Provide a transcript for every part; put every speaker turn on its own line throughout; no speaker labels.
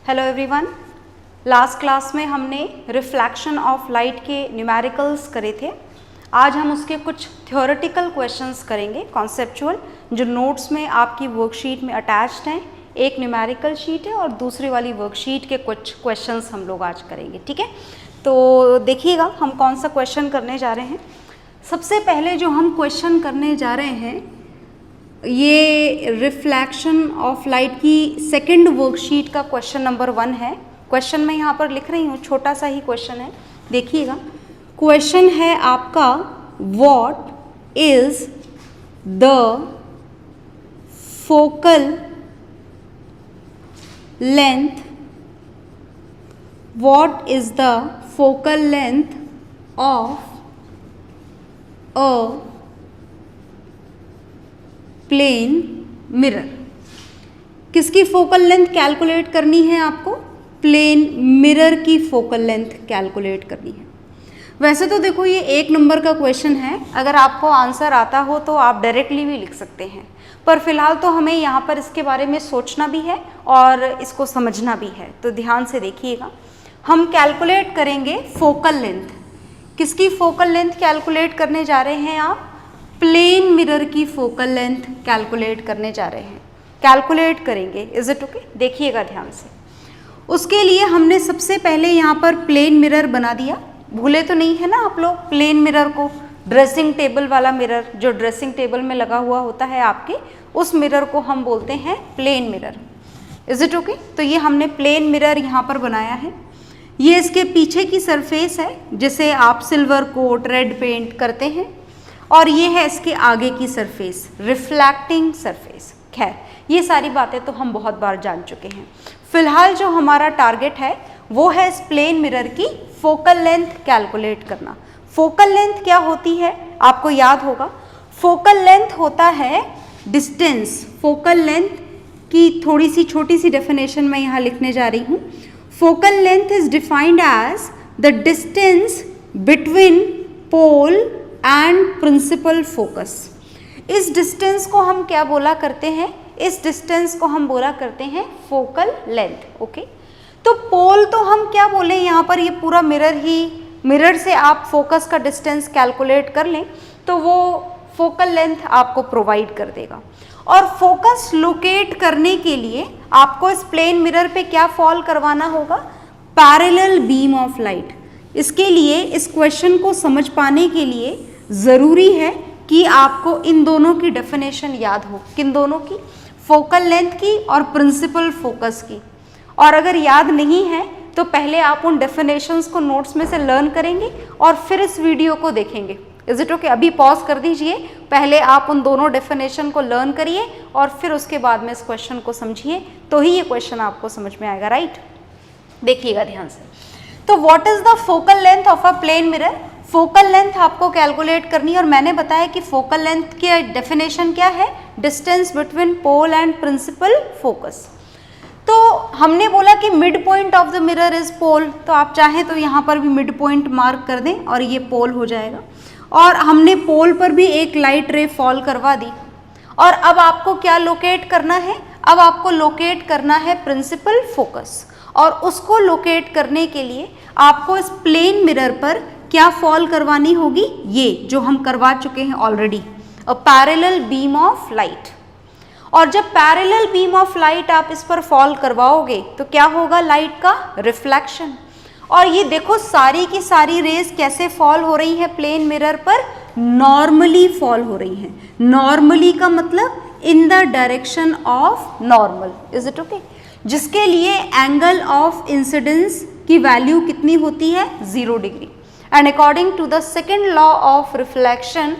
Hello everyone, last class में हमने reflection of light के न्यूमेरिकल्स करे थे। आज हम उसके कुछ थ्योरेटिकल क्वेश्चंस करेंगे, कॉन्सेप्चुअल, जो नोट्स में आपकी वर्कशीट में अटैच्ड हैं। एक न्यूमेरिकल शीट है और दूसरी वाली वर्कशीट के कुछ क्वेश्चंस हम लोग आज करेंगे, ठीक है। तो देखिएगा हम कौन सा क्वेश्चन करने जा रहे हैं। सबसे पहले जो हम क्वेश्चन करने जा रहे हैं ये रिफ्लेक्शन ऑफ लाइट की सेकंड वर्कशीट का क्वेश्चन नंबर 1 है। क्वेश्चन मैं यहाँ पर लिख रही हूँ, छोटा सा ही क्वेश्चन है, देखिएगा। क्वेश्चन है आपका, what is the focal length, what is the focal length of a plane mirror. किसकी फोकल लेंथ कैलकुलेट करनी है आपको? प्लेन मिरर की फोकल लेंथ कैलकुलेट करनी है। वैसे तो देखो ये 1 नंबर का क्वेश्चन है, अगर आपको आंसर आता हो तो आप डायरेक्टली भी लिख सकते हैं, पर फिलहाल तो हमें यहाँ पर इसके बारे में सोचना भी है और इसको समझना भी है। तो ध्यान से देखिएगा, हम कैलकुलेट करेंगे फोकल लेंथ। किसकी फोकल लेंथ कैलकुलेट करने जा रहे हैं आप? प्लेन मिरर की फोकल लेंथ कैलकुलेट करने जा रहे हैं, कैलकुलेट करेंगे। Is it okay? देखिएगा ध्यान से। उसके लिए हमने सबसे पहले यहाँ पर प्लेन मिरर बना दिया, भूले तो नहीं है ना आप लोग प्लेन मिरर को? ड्रेसिंग टेबल वाला मिरर जो ड्रेसिंग टेबल में लगा हुआ होता है आपके, उस मिरर को हम बोलते हैं plane mirror. Is it okay? तो ये हमने प्लेन मिरर यहाँ पर बनाया है। ये इसके पीछे की सरफेस है जिसे आप सिल्वर कोट, रेड पेंट करते हैं, और ये है इसके आगे की सरफेस, रिफ्लेक्टिंग सरफेस। खैर ये सारी बातें तो हम बहुत बार जान चुके हैं। फिलहाल जो हमारा टारगेट है वो है इस प्लेन मिरर की फोकल लेंथ कैलकुलेट करना। फोकल लेंथ क्या होती है आपको याद होगा? फोकल लेंथ होता है डिस्टेंस। फोकल लेंथ की थोड़ी सी छोटी सी डेफिनेशन मैं यहाँ लिखने जा रही हूँ। Focal length is defined as the distance between pole and principal focus. इस डिस्टेंस को हम क्या बोला करते हैं? इस डिस्टेंस को हम बोला करते हैं फोकल लेंथ। ओके, तो पोल तो हम क्या बोले यहाँ पर, ये पूरा मिरर ही, मिरर से आप फोकस का डिस्टेंस कैलकुलेट कर लें तो वो फोकल लेंथ आपको प्रोवाइड कर देगा। और फोकस लोकेट करने के लिए आपको इस प्लेन मिरर पे क्या फॉल करवाना होगा? Parallel beam of light. इसके लिए, इस क्वेश्चन को समझ पाने के लिए ज़रूरी है कि आपको इन दोनों की डेफिनेशन याद हो। किन दोनों की? फोकल लेंथ की और प्रिंसिपल फोकस की। और अगर याद नहीं है तो पहले आप उन डेफिनेशंस को नोट्स में से लर्न करेंगे और फिर इस वीडियो को देखेंगे। Is it okay? अभी पॉज कर दीजिए, पहले आप उन दोनों डेफिनेशन को लर्न करिए और फिर उसके बाद में इस क्वेश्चन को समझिए, तो ही ये क्वेश्चन आपको समझ में आएगा, राइट? देखिएगा ध्यान से। तो what is the focal length of a plane mirror? Focal length आपको कैलकुलेट करनी है और मैंने बताया कि फोकल लेंथ की डेफिनेशन क्या है? Distance between pole and principal focus. तो हमने बोला कि mid point of the mirror is pole, तो आप चाहें तो यहाँ पर भी मिड पॉइंट मार्क कर दें और ये पोल हो जाएगा। और हमने पोल पर भी एक लाइट रे फॉल करवा दी। और अब आपको क्या लोकेट करना है? अब आपको लोकेट करना है प्रिंसिपल फोकस, और उसको लोकेट करने के लिए आपको इस प्लेन मिरर पर क्या फॉल करवानी होगी? ये जो हम करवा चुके हैं already, a parallel beam of light. और जब पैरेलल बीम ऑफ लाइट आप इस पर फॉल करवाओगे तो क्या होगा? लाइट का रिफ्लेक्शन। और ये देखो सारी की सारी रेज कैसे फॉल हो रही है प्लेन मिरर पर? नॉर्मली फॉल हो रही है। नॉर्मली का मतलब in the direction of normal. Is it okay? जिसके लिए एंगल ऑफ इंसिडेंस की वैल्यू कितनी होती है? 0 degree. And according to the second law of reflection,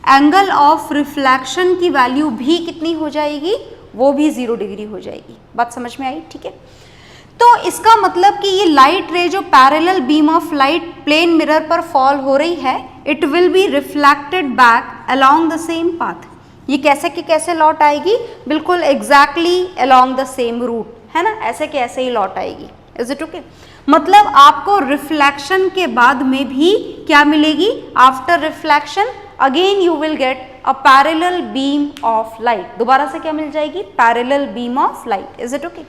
angle of reflection की वैल्यू भी कितनी हो जाएगी? वो भी 0 डिग्री हो जाएगी। बात समझ में आई? ठीक है। तो इसका मतलब कि ये लाइट रे जो parallel beam of light plane mirror पर फॉल हो रही है, it will be reflected back along the same path. ये कैसे कि कैसे लौट आएगी? बिल्कुल exactly along the same route, है ना? ऐसे के ऐसे ही लौट आएगी। Is it okay? मतलब आपको रिफ्लेक्शन के बाद में भी क्या मिलेगी? After reflection again you will get a parallel beam of light. दोबारा से क्या मिल जाएगी? Parallel beam of light. Is it okay?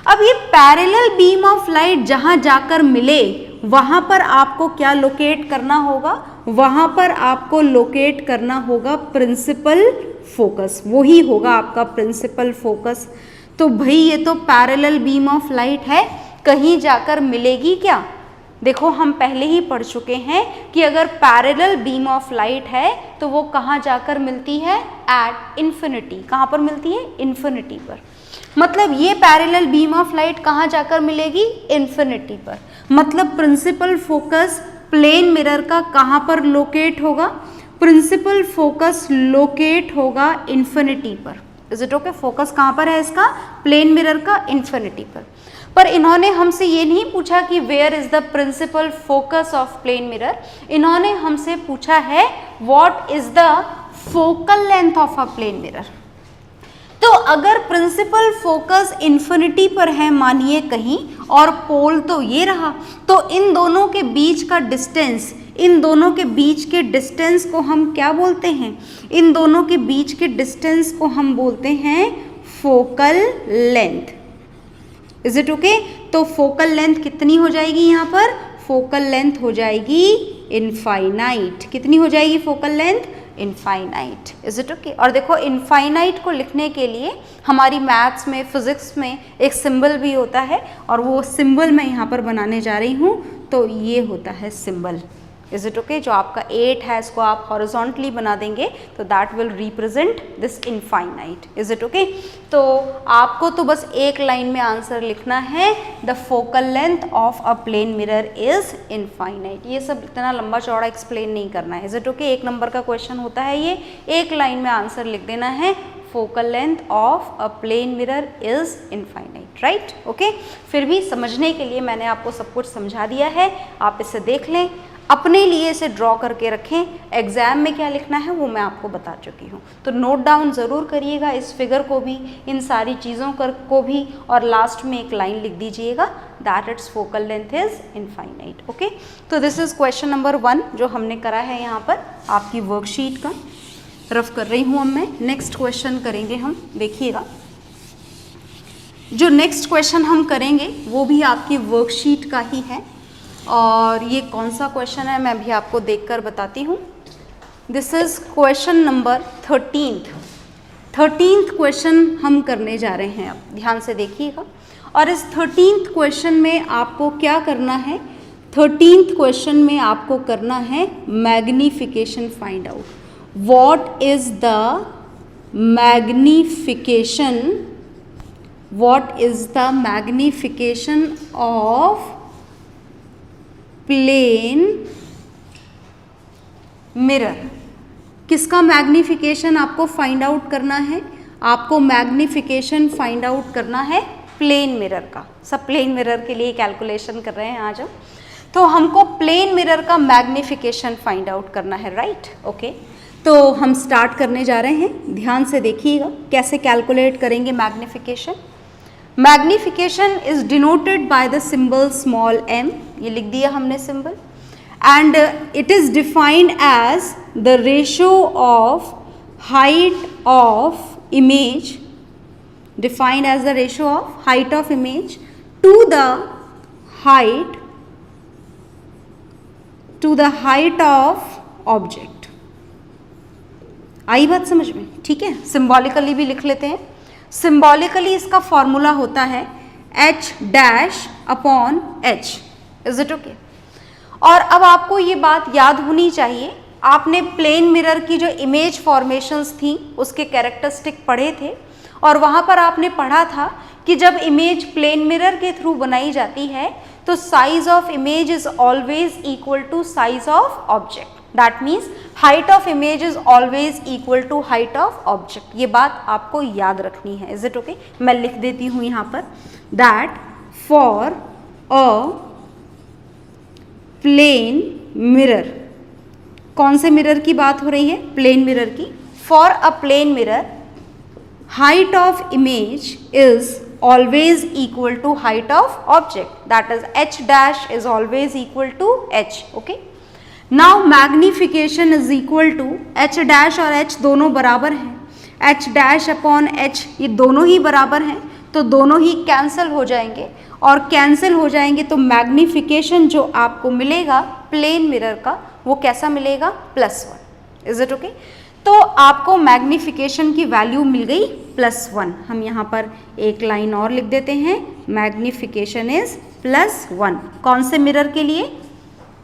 अब ये पैरेलल बीम ऑफ लाइट जहां जाकर मिले वहां पर आपको क्या लोकेट करना होगा, वहां पर आपको लोकेट करना होगा प्रिंसिपल फोकस, वो ही होगा आपका प्रिंसिपल फोकस। तो भाई ये तो पैरेलल बीम ऑफ लाइट है, कहीं जाकर मिलेगी क्या? देखो हम पहले ही पढ़ चुके हैं कि अगर पैरेलल बीम ऑफ लाइट है तो वो कहाँ जाकर मिलती है, एट इन्फिनिटी। कहाँ पर मिलती है, इन्फिनिटी पर। मतलब ये पैरेलल बीम ऑफ लाइट कहाँ जाकर मिलेगी, इन्फिनिटी पर। मतलब प्रिंसिपल फोकस प्लेन मिरर का कहाँ पर लोकेट होगा, प्रिंसिपल फोकस लोकेट होगा इन्फिनिटी पर। Is it okay? फोकस कहाँ पर है इसका, प्लेन मिरर का, इन्फिनिटी पर इन्होंने हमसे ये नहीं पूछा कि where is the principal focus of plane mirror, इन्होंने हमसे पूछा है what is the focal length of a plane mirror. तो अगर प्रिंसिपल फोकस इन्फिनिटी पर है मानिए कहीं, और पोल तो ये रहा, तो इन दोनों के बीच का डिस्टेंस, इन दोनों के बीच के डिस्टेंस को हम क्या बोलते हैं, इन दोनों के बीच के डिस्टेंस को हम बोलते हैं focal length. Is it okay? तो फोकल लेंथ कितनी हो जाएगी यहाँ पर, फोकल लेंथ हो जाएगी इनफाइनाइट। कितनी हो जाएगी focal length, infinite. Is it okay? और देखो इनफाइनाइट को लिखने के लिए हमारी मैथ्स में, फिजिक्स में एक सिंबल भी होता है, और वो सिंबल मैं यहाँ पर बनाने जा रही हूँ। तो ये होता है सिंबल। Is it okay? जो आपका 8 है इसको आप हॉरिजॉन्टली बना देंगे तो that will represent this infinite. Is it okay? तो आपको तो बस एक लाइन में आंसर लिखना है, the focal length of a plane mirror is infinite. ये सब इतना लंबा चौड़ा एक्सप्लेन नहीं करना है। Is it okay? एक नंबर का क्वेश्चन होता है ये, एक लाइन में आंसर लिख देना है, focal length of a plane mirror is infinite. Right? Okay? फिर भी समझने के लिए मैंने आपको सब कुछ समझा दिया है, आप इसे देख लें, अपने लिए इसे ड्रॉ करके रखें। एग्जाम में क्या लिखना है वो मैं आपको बता चुकी हूँ, तो नोट डाउन ज़रूर करिएगा इस फिगर को भी, इन सारी चीज़ों को भी, और लास्ट में एक लाइन लिख दीजिएगा that it's focal length is infinite. Okay? तो दिस इज क्वेश्चन नंबर 1 जो हमने करा है यहाँ पर आपकी वर्कशीट का। रफ कर रही हूँ अब मैं। नेक्स्ट क्वेश्चन करेंगे हम, देखिएगा जो नेक्स्ट क्वेश्चन हम करेंगे वो भी आपकी वर्कशीट का ही है, और ये कौन सा क्वेश्चन है मैं भी आपको देखकर बताती हूँ। This is question number 13th question हम करने जा रहे हैं। अब ध्यान से देखिएगा, और इस 13th क्वेश्चन में आपको क्या करना है, 13th क्वेश्चन में आपको करना है magnification find out. What is the magnification, what is the magnification of plane mirror. किसका मैग्निफिकेशन आपको फाइंड आउट करना है, आपको मैग्निफिकेशन फाइंड आउट करना है प्लेन मिरर का। सब प्लेन मिरर के लिए कैलकुलेशन कर रहे हैं आज हम, तो हमको प्लेन मिरर का मैग्निफिकेशन फाइंड आउट करना है। राइट? ओके? तो हम स्टार्ट करने जा रहे हैं, ध्यान से देखिएगा कैसे कैलकुलेट करेंगे magnification. Magnification is denoted by the symbol small m, ये लिख दिया हमने symbol, and it is defined as the ratio of height of image, defined as the ratio of height of image to the height of object. आई बात समझ में? ठीक है? सिंबॉलिकली भी लिख लेते हैं। सिंबॉलिकली इसका फॉर्मूला होता है h'/h। Is it okay? और अब आपको ये बात याद होनी चाहिए, आपने प्लेन मिरर की जो इमेज फॉर्मेशंस थी उसके कैरेक्टरिस्टिक पढ़े थे, और वहाँ पर आपने पढ़ा था कि जब इमेज प्लेन मिरर के थ्रू बनाई जाती है तो size of image is always equal to size of object. That means height of image is always equal to height of object. ये बात आपको याद रखनी है। Is it okay? मैं लिख देती हूँ यहाँ पर that for a plane mirror, कौन से मिरर की बात हो रही है? प्लेन मिरर की। For a plane mirror height of image is always equal to height of object, that is h dash is always equal to h. Okay, now magnification is equal to h dash और h दोनों बराबर हैं, h dash upon h ये दोनों ही बराबर हैं, तो दोनों ही कैंसिल हो जाएंगे, और कैंसिल हो जाएंगे तो मैग्निफिकेशन जो आपको मिलेगा प्लेन मिरर का वो कैसा मिलेगा, +1। Is it okay? तो आपको मैग्निफिकेशन की वैल्यू मिल गई +1। हम यहाँ पर एक लाइन और लिख देते हैं, मैग्निफिकेशन इज +1। कौन से मिरर के लिए?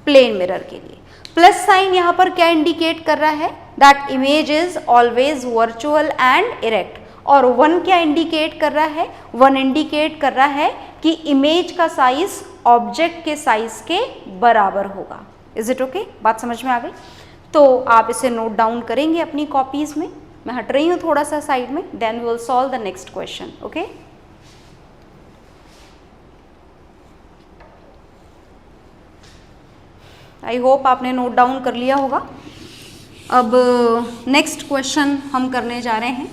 प्लेन मिरर के लिए। प्लस साइन यहाँ पर क्या इंडिकेट कर रहा है? That image is always virtual and erect. और 1 क्या इंडिकेट कर रहा है? 1 इंडिकेट कर रहा है कि इमेज का साइज ऑब्जेक्ट के साइज के बराबर होगा। Is it okay? बात समझ में आ गई? तो आप इसे नोट डाउन करेंगे अपनी कॉपीज में। मैं हट रही हूँ थोड़ा सा साइड में, then we will solve the next question. Okay, I hope आपने नोट डाउन कर लिया होगा। अब नेक्स्ट क्वेश्चन हम करने जा रहे हैं,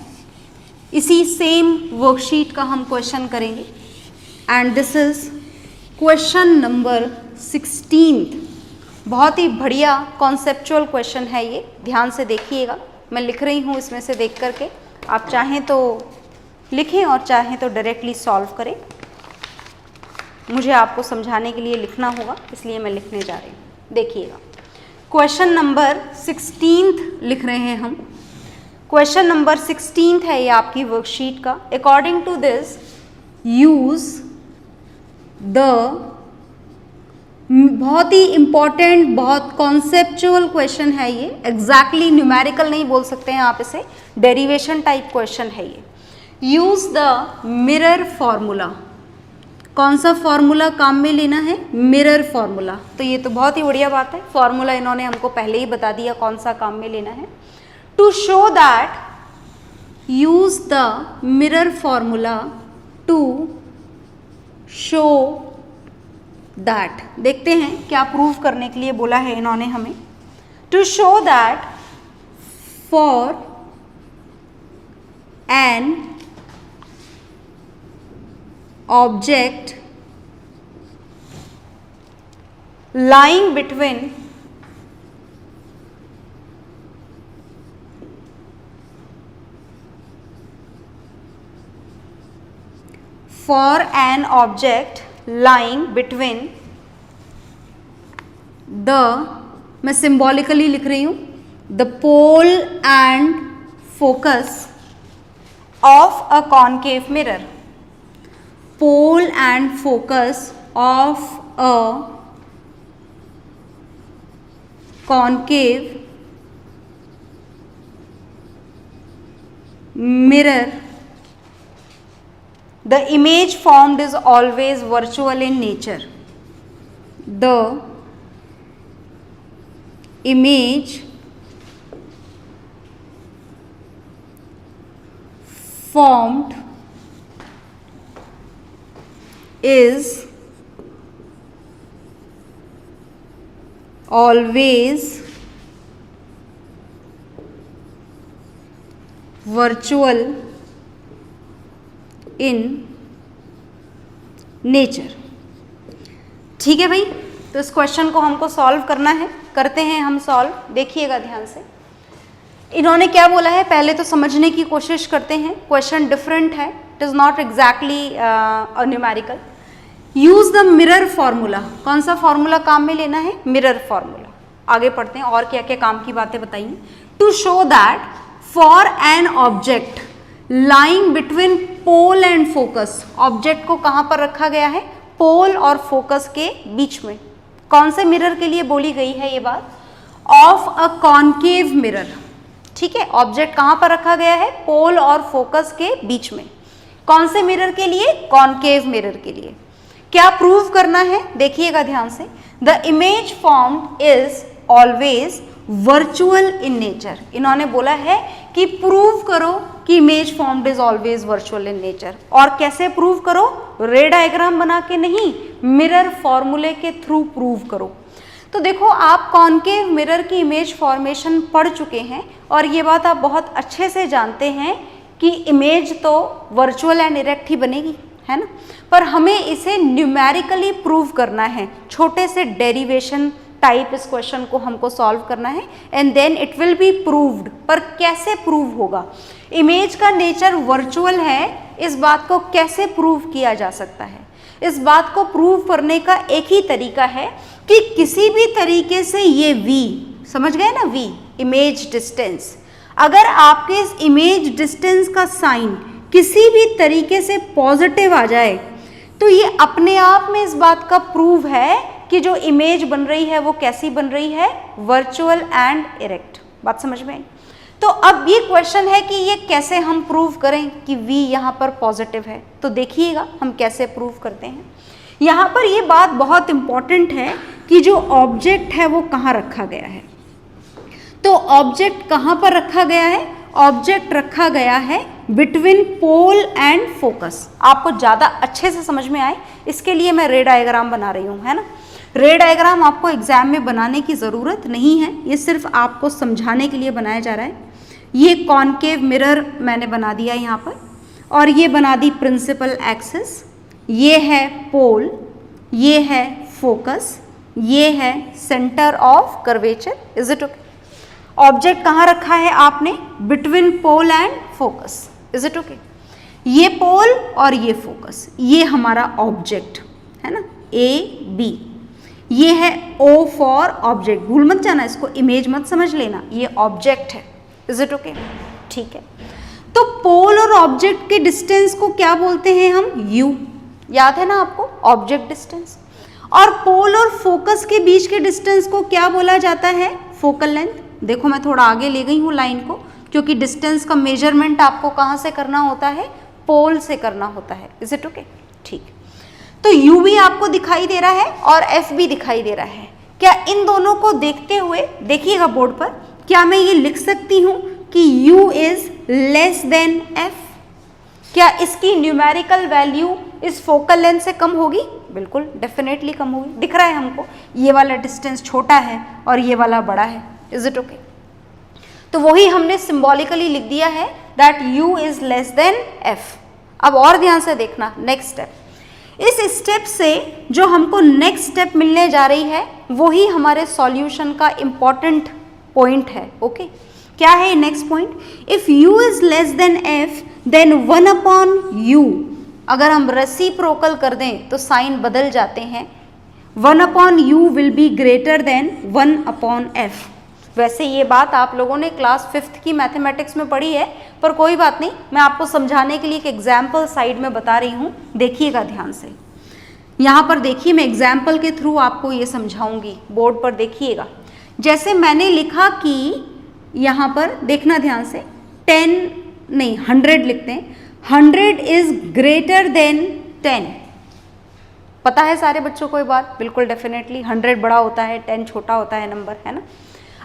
इसी सेम वर्कशीट का हम क्वेश्चन करेंगे, and this is question number 16। बहुत ही बढ़िया कॉन्सेप्चुअल क्वेश्चन है ये, ध्यान से देखिएगा। मैं लिख रही हूँ इसमें से देख करके, आप चाहें तो लिखें और चाहें तो डायरेक्टली सॉल्व करें। मुझे आपको समझाने के लिए लिखना होगा, इसलिए मैं लिखने जा रही हूँ। देखिएगा, क्वेश्चन नंबर 16 लिख रहे हैं हम। क्वेश्चन नंबर 16 है ये आपकी वर्कशीट का। According to this use the, बहुत ही इंपॉर्टेंट, बहुत कॉन्सेप्चुअल क्वेश्चन है ये। एग्जैक्टली न्यूमेरिकल नहीं बोल सकते हैं आप इसे, डेरिवेशन टाइप क्वेश्चन है ये। Use the mirror formula. कौन सा फॉर्मूला काम में लेना है? Mirror formula. तो ये तो बहुत ही बढ़िया बात है, फॉर्मूला इन्होंने हमको पहले ही बता दिया कौन सा काम में लेना है। To show that, use the mirror formula to show that. देखते हैं क्या प्रूव करने के लिए बोला है इन्होंने हमें। To show that for an object lying between the, मैं सिंबॉलिकली लिख रही हूँ, the pole and focus of a concave mirror। pole and focus of a concave mirror, the image formed is always virtual in nature। the image formed is always virtual in nature। ठीक है भाई, तो इस question को हमको solve करना है, करते हैं हम सॉल्व। देखिएगा ध्यान से, इन्होंने क्या बोला है पहले तो समझने की कोशिश करते हैं। क्वेश्चन डिफरेंट है, it is not exactly numerical. Use the mirror formula. कौन सा फॉर्मूला काम में लेना है? Mirror formula. आगे पढ़ते हैं और क्या क्या काम की बातें बताइए। To show that for an object lying between pole and focus. Object को कहाँ पर रखा गया है? पोल और फोकस के बीच में। कौन से मिरर के लिए बोली गई है ये बात? Of a concave mirror. ठीक है, ऑब्जेक्ट कहाँ पर रखा गया है? पोल और फोकस के बीच में। कौन से मिरर के लिए? कॉनकेव मिरर के लिए। क्या प्रूव करना है? देखिएगा ध्यान से। The image formed is always virtual in nature. इन्होंने बोला है कि प्रूव करो कि image formed is always virtual in nature. और कैसे प्रूव करो? रे डायग्राम बना के नहीं, मिरर फॉर्मूले के थ्रू प्रूव करो। तो देखो, आप कॉनकेव मिरर की इमेज फॉर्मेशन पढ़ चुके हैं और ये बात आप बहुत अच्छे से जानते हैं कि इमेज तो वर्चुअल एंड इरेक्ट ही बनेगी, है ना। पर हमें इसे न्यूमेरिकली प्रूव करना है, छोटे से डेरिवेशन टाइप इस क्वेश्चन को हमको सॉल्व करना है, and then it will be proved. पर कैसे प्रूव होगा? इमेज का नेचर वर्चुअल है, इस बात को कैसे प्रूव किया जा सकता है? इस बात को प्रूव करने का एक ही तरीका है कि किसी भी तरीके से ये v, समझ गए ना, v इमेज डिस्टेंस, अगर आपके इस इमेज डिस्टेंस का साइन किसी भी तरीके से पॉजिटिव आ जाए तो ये अपने आप में इस बात का प्रूव है कि जो इमेज बन रही है वो कैसी बन रही है, वर्चुअल एंड इरेक्ट। बात समझ में आई? तो अब ये क्वेश्चन है कि ये कैसे हम प्रूव करें कि v यहाँ पर पॉजिटिव है। तो देखिएगा हम कैसे प्रूव करते हैं। यहाँ पर ये बात बहुत इंपॉर्टेंट है कि जो ऑब्जेक्ट है वो कहाँ रखा गया है। तो ऑब्जेक्ट कहाँ पर रखा गया है? ऑब्जेक्ट रखा गया है बिटवीन पोल एंड फोकस। आपको ज़्यादा अच्छे से समझ में आए इसके लिए मैं रे डायग्राम बना रही हूँ, है ना। रे डायग्राम आपको एग्जाम में बनाने की ज़रूरत नहीं है, ये सिर्फ आपको समझाने के लिए बनाया जा रहा है। ये कॉनकेव मिरर मैंने बना दिया यहाँ पर, और ये बना दी प्रिंसिपल एक्सिस, ये है पोल, ये है फोकस, ये है centre of curvature. Is it okay? Object कहाँ रखा है आपने? Between pole and focus. Is it okay? ये पोल और ये फोकस, ये हमारा ऑब्जेक्ट है ना, ए बी। ये है O फॉर ऑब्जेक्ट, भूल मत जाना इसको, इमेज मत समझ लेना, ये ऑब्जेक्ट है। Is it okay? ठीक है। तो पोल और ऑब्जेक्ट के डिस्टेंस को क्या बोलते हैं हम? U। याद है ना आपको, ऑब्जेक्ट डिस्टेंस। और पोल और फोकस के बीच के डिस्टेंस को क्या बोला जाता है? Focal length. देखो मैं थोड़ा आगे ले गई हूँ लाइन को, क्योंकि डिस्टेंस का मेजरमेंट आपको कहाँ से करना होता है? पोल से करना होता है। Is it okay? ठीक। तो U भी आपको दिखाई दे रहा है और F भी दिखाई दे रहा है। क्या इन दोनों को देखते हुए, देखिएगा बोर्ड पर, क्या मैं ये लिख सकती हूँ कि U is less than F? क्या इसकी न्यूमेरिकल वैल्यू इस फोकल लेंथ से कम होगी? बिल्कुल, डेफिनेटली कम होगी। दिख रहा है हमको, ये वाला डिस्टेंस छोटा है और ये वाला बड़ा है। Is it okay? तो वही हमने सिंबॉलिकली लिख दिया है that U is less than F। अब और ध्यान से देखना नेक्स्ट स्टेप। इस स्टेप से जो हमको नेक्स्ट स्टेप मिलने जा रही है वही हमारे सॉल्यूशन का इंपॉर्टेंट पॉइंट है। ओके, क्या है next point? If U is less than F then 1/U। अगर हम रेसिप्रोकल कर दें तो साइन बदल जाते हैं। 1/U will be greater than 1/F। वैसे ये बात आप लोगों ने क्लास 5th की मैथमेटिक्स में पढ़ी है, पर कोई बात नहीं, मैं आपको समझाने के लिए एक एग्जाम्पल साइड में बता रही हूँ। देखिएगा ध्यान से, यहाँ पर देखिए, मैं एग्जाम्पल के थ्रू आपको ये समझाऊंगी। बोर्ड पर देखिएगा, जैसे मैंने लिखा कि यहाँ पर देखना ध्यान से, 100 लिखते हैं। 100 इज ग्रेटर देन 10। पता है सारे बच्चों को ये बात? बिल्कुल डेफिनेटली, 100 बड़ा होता है, 10 छोटा होता है नंबर, है ना।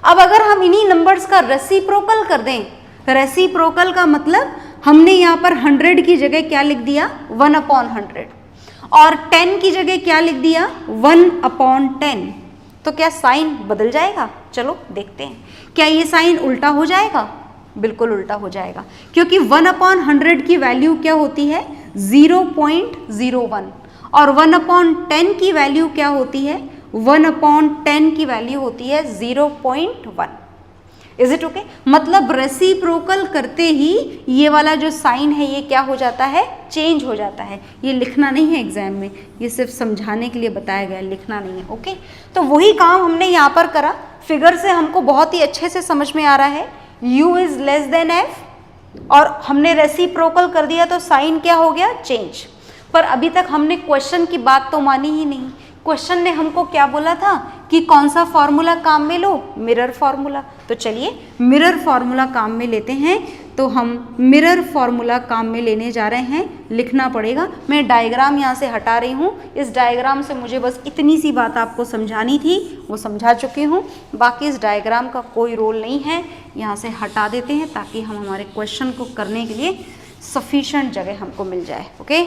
अब अगर हम इन्हीं नंबर्स का रेसिप्रोकल कर दें, रेसिप्रोकल का मतलब हमने यहाँ पर 100 की जगह क्या लिख दिया? 1/100, और 10 की जगह क्या लिख दिया? 1/10। तो क्या साइन बदल जाएगा? चलो देखते हैं। क्या ये साइन उल्टा हो जाएगा? बिल्कुल उल्टा हो जाएगा, क्योंकि 1/100 की वैल्यू क्या होती है? 0.01, और 1/10 की वैल्यू क्या होती है? 1/10 की वैल्यू होती है 0.1। Is it okay? मतलब रेसिप्रोकल करते ही ये वाला जो साइन है ये क्या हो जाता है? चेंज हो जाता है। ये लिखना नहीं है एग्जाम में, ये सिर्फ समझाने के लिए बताया गया, लिखना नहीं है। ओके, तो वही काम हमने यहाँ पर करा। फिगर से हमको बहुत ही अच्छे से समझ में आ रहा है U is less than F, और हमने रेसिप्रोकल कर दिया तो साइन क्या हो गया? चेंज। पर अभी तक हमने क्वेश्चन की बात तो मानी ही नहीं। क्वेश्चन ने हमको क्या बोला था कि कौन सा फॉर्मूला काम में लो? Mirror formula. तो चलिए मिरर फॉर्मूला काम में लेते हैं। तो हम मिरर फॉर्मूला काम में लेने जा रहे हैं, लिखना पड़ेगा। मैं डायग्राम यहाँ से हटा रही हूँ। इस डायग्राम से मुझे बस इतनी सी बात आपको समझानी थी, वो समझा चुकी हूँ। बाकी इस डायग्राम का कोई रोल नहीं है, यहाँ से हटा देते हैं ताकि हम हमारे क्वेश्चन को करने के लिए सफिशेंट जगह हमको मिल जाए। ओके,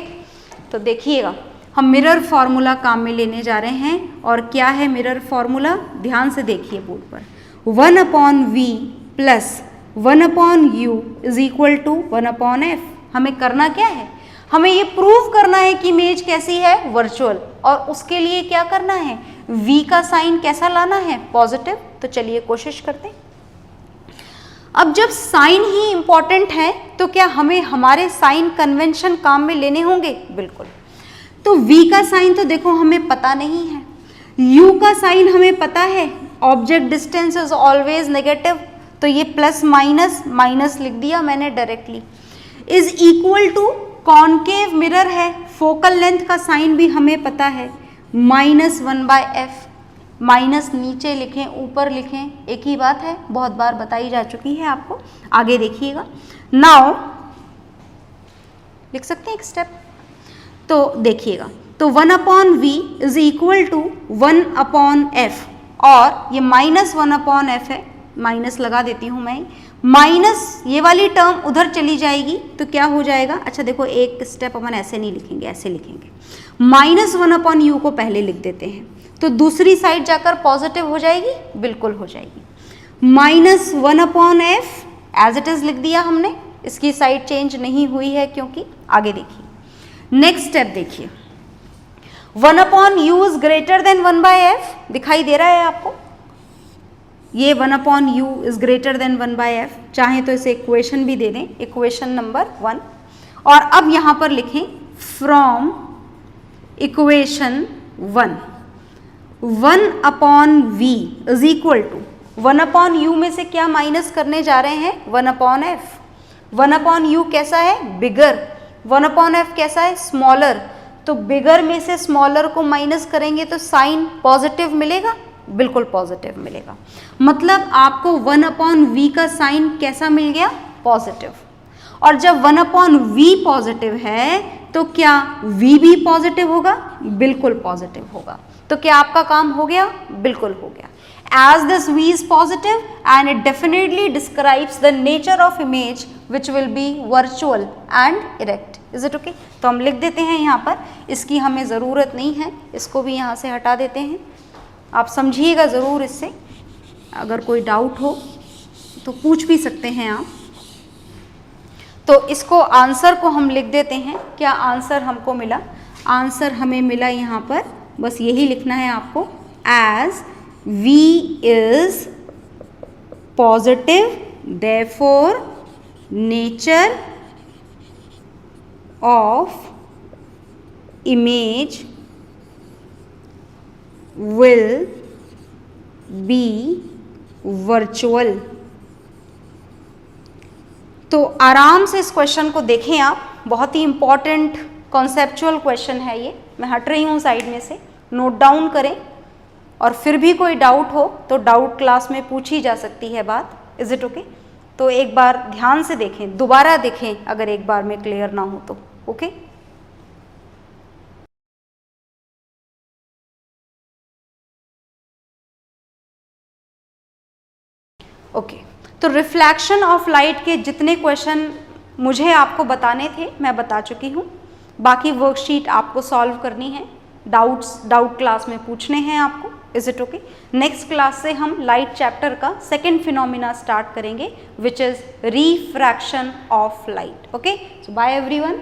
तो देखिएगा, हम मिरर फॉर्मूला काम में लेने जा रहे हैं। और क्या है मिरर फॉर्मूला? ध्यान से देखिए बोर्ड पर। 1/V plus 1/U is equal to 1/F। हमें करना क्या है? हमें ये प्रूव करना है कि इमेज कैसी है? वर्चुअल। और उसके लिए क्या करना है? V का साइन कैसा लाना है? पॉजिटिव। तो चलिए कोशिश करते हैं। अब जब साइन ही इंपॉर्टेंट है तो क्या हमें हमारे साइन कन्वेंशन काम में लेने होंगे? बिल्कुल। तो v का साइन तो देखो हमें पता नहीं है, u का साइन हमें पता है, object distance is always negative, तो ये प्लस माइनस माइनस लिख दिया मैंने directly, is equal to concave mirror है, फोकल लेंथ का साइन भी हमें पता है, -1/f, माइनस नीचे लिखें ऊपर लिखें एक ही बात है, बहुत बार बताई जा चुकी है आपको। आगे देखिएगा, नाउ लिख सकते हैं एक स्टेप, तो देखिएगा, तो 1/v is equal to 1/f, और ये -1/f है, माइनस लगा देती हूं मैं, माइनस ये वाली टर्म उधर चली जाएगी तो क्या हो जाएगा, अच्छा देखो एक स्टेप अपन ऐसे नहीं लिखेंगे, ऐसे लिखेंगे, -1/u को पहले लिख देते हैं, तो दूसरी साइड जाकर पॉजिटिव हो जाएगी, बिल्कुल हो जाएगी, -1/f एज इट इज लिख दिया हमने, इसकी साइड चेंज नहीं हुई है क्योंकि। आगे देखिए नेक्स्ट स्टेप देखिए, 1/u is greater than 1/f, दिखाई दे रहा है आपको, ये 1/u is greater than 1/f, चाहे तो इसे इक्वेशन भी दे दें, इक्वेशन नंबर 1, और अब यहां पर लिखें from equation 1/v is equal to 1/u में से क्या माइनस करने जा रहे हैं, 1/f, 1/u कैसा है, बिगर, 1/f कैसा है, स्मॉलर, तो बिगर में से स्मॉलर को माइनस करेंगे तो साइन पॉजिटिव मिलेगा, बिल्कुल पॉजिटिव मिलेगा, मतलब आपको 1/v का साइन कैसा मिल गया, पॉजिटिव, और जब 1/v पॉजिटिव है तो क्या v भी पॉजिटिव होगा, बिल्कुल पॉजिटिव होगा, तो क्या आपका काम हो गया, बिल्कुल हो गया। As this v is positive and it definitely describes the nature of image which will be virtual and erect. Is it okay? तो हम लिख देते हैं यहाँ पर, इसकी हमें ज़रूरत नहीं है, इसको भी यहाँ से हटा देते हैं, आप समझिएगा ज़रूर इससे, अगर कोई डाउट हो तो पूछ भी सकते हैं आप। तो इसको आंसर को हम लिख देते हैं, क्या आंसर हमको मिला, आंसर हमें मिला यहाँ पर, बस यही लिखना है आपको, as v is positive therefore nature of image will be virtual। तो आराम से इस क्वेश्चन को देखें आप, बहुत ही इंपॉर्टेंट कॉन्सेप्चुअल क्वेश्चन है ये, मैं हट रही हूँ साइड में से, नोट डाउन करें, और फिर भी कोई डाउट हो तो डाउट क्लास में पूछी जा सकती है बात। Is it okay? तो एक बार ध्यान से देखें, दोबारा देखें अगर एक बार में क्लियर ना हो तो। ओके ओके तो रिफ्लेक्शन ऑफ लाइट के जितने क्वेश्चन मुझे आपको बताने थे मैं बता चुकी हूँ, बाकी वर्कशीट आपको सॉल्व करनी है, डाउट क्लास में पूछने हैं आपको। Is it okay? Next class से हम लाइट चैप्टर का सेकेंड फिनोमिना स्टार्ट करेंगे, which is refraction of light. Okay, so bye everyone.